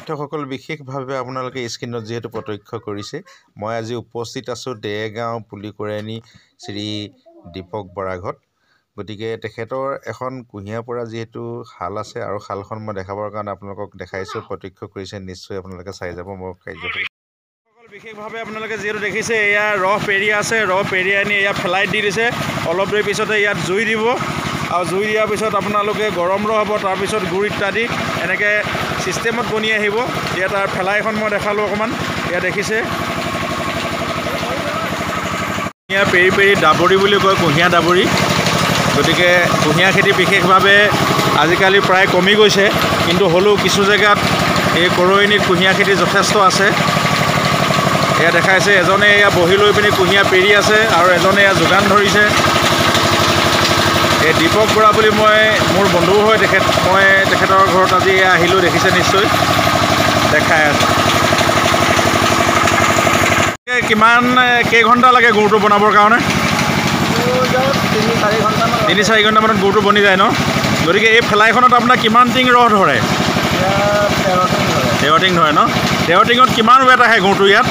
সতীৰ্থসকল বিশেষভাৱে আপোনালোকে স্ক্ৰীনত যেহেতু প্ৰত্যক্ষ কৰিছে মই আজি উপস্থিত আছোঁ দেগাঁও পুলিকৰণী শ্ৰী দীপক বৰাঘত গতিকে তেখেতৰ এখন কুঁহিয়াৰ পৰা যেহেতু শাল আছে আৰু শালখন মই দেখাবৰ কাৰণে আপোনালোকক দেখাইছোঁ প্ৰত্যক্ষ কৰিছে নিশ্চয় আপোনালোকে চাই যাব মোৰ কাৰ্যসূচী বিশেষভাৱে আপোনালোকে যেহেতু দেখিছে এয়া ৰস পেৰি আছে ৰস পেৰি আনি এয়া ফ্লাইট দি দিছে অলপ দেৰি পিছতে ইয়াত জুই দিব আৰু জুই দিয়াৰ পিছত আপোনালোকে গৰম ৰহ হ'ব তাৰপিছত গুড় ইত্যাদি এনেকৈ চিষ্টেমত বনি আহিব ইয়াত তাৰ ফেলাইখন মই দেখালোঁ অকণমান ইয়াত দেখিছে কুঁহিয়াৰ পেৰি পেৰি ডাবৰি বুলি কয় কুঁহিয়াৰ ডাবৰি গতিকে কুঁহিয়াৰ খেতি বিশেষভাৱে আজিকালি প্ৰায় কমি গৈছে কিন্তু হ'লেও কিছু জেগাত এই কৰৈনীত কুঁহিয়াৰ খেতি যথেষ্ট আছে এয়া দেখাইছে এজনে এয়া বহি লৈ পিনি কুঁহিয়াৰ পেৰি আছে আৰু এজনে এয়া যোগান ধৰিছে এই দীপক বৰা বুলি মই মোৰ বন্ধু হয় মই তেখেতৰ ঘৰত আজি আহিলোঁ দেখিছে নিশ্চয় দেখাই আছে কিমান কেইঘণ্টা লাগে গুড়টো বনাবৰ কাৰণে 3-4 ঘণ্টামানত গুড়টো বনি যায় ন গতিকে এই ফেলাইখনত আপোনাৰ কিমান টিং ৰস ধৰে 13 টিং ধৰে ন 13 টিঙত কিমান ৱেট আহে গুড়টো ইয়াত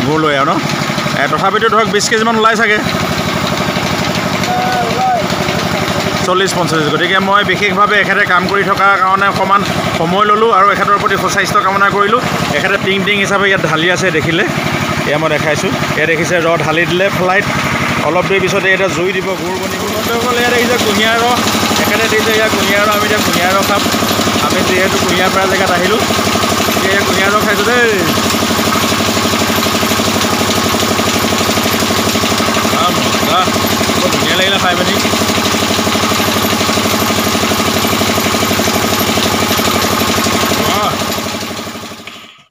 গুড় লৈ আৰু ন তথাপিতো ধৰক 20 কেজিমান ওলাই চাগে 40-50 গতিকে মই বিশেষভাৱে এখেতে কাম কৰি থকাৰ কাৰণে অকণমান সময় ল'লোঁ আৰু এখেতৰ প্ৰতি সুস্বাস্থ্য কামনা কৰিলোঁ এখেতে টিং হিচাপে ইয়াত ঢালি আছে দেখিলে এয়া মই দেখাইছোঁ এয়া দেখিছে ৰস ঢালি দিলে ফ্লাইট অলপ দেৰি পিছতে এতিয়া জুই দিব গুড় বনিব বন্ধুসকলে ইয়াত দেখিছে কুঁহিয়াৰ ৰস এখেতে দিছে ইয়াত কুঁহিয়াৰ ৰস আমি এতিয়া কুঁহিয়াৰ ৰস খাম আমি যিহেতু কুঁহিয়াৰ পৰা জেগাত আহিলোঁ এতিয়া ইয়াত কুঁহিয়াৰ ৰস খাইছোঁ দেই বৰ ধুনীয়া লাগিলে খাই পিনি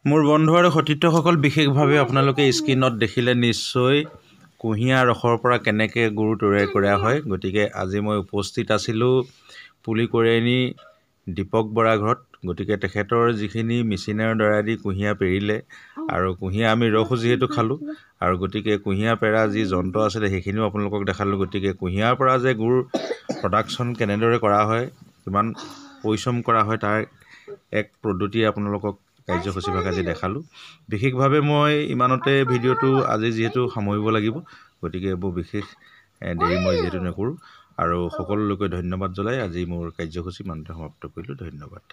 মোৰ বন্ধু আৰু সতীৰ্থসকল বিশেষভাৱে আপোনালোকে স্ক্ৰীনত দেখিলে নিশ্চয় কুঁহিয়াৰ ৰসৰ পৰা কেনেকৈ গুড় তৈয়াৰ কৰা হয় গতিকে আজি মই উপস্থিত আছিলোঁ পুলিকৰণী দীপক বৰা ঘৰত গতিকে তেখেতৰ যিখিনি মেচিনৰ দ্বাৰা দি কুঁহিয়াৰ পেৰিলে আৰু কুঁহিয়াৰ আমি ৰসো যিহেতু খালোঁ আৰু গতিকে কুঁহিয়াৰ পেৰা যি যন্ত্ৰ আছিলে সেইখিনিও আপোনালোকক দেখালোঁ গতিকে কুঁহিয়াৰ পৰা যে গুড় প্ৰডাকশ্যন কেনেদৰে কৰা হয় কিমান পৰিশ্ৰম কৰা হয় তাৰ এক পদ্ধতি আপোনালোকক কাৰ্যসূচীভাগে আজি দেখালোঁ বিশেষভাৱে মই ইমানতে ভিডিঅ'টো আজি যিহেতু সামৰিব লাগিব গতিকে এইবোৰ বিশেষ দেৰি মই যিহেতু নকৰোঁ আৰু সকলোলৈকে ধন্যবাদ জনাই আজি মোৰ কাৰ্যসূচী ইমানতে সমাপ্ত কৰিলোঁ ধন্যবাদ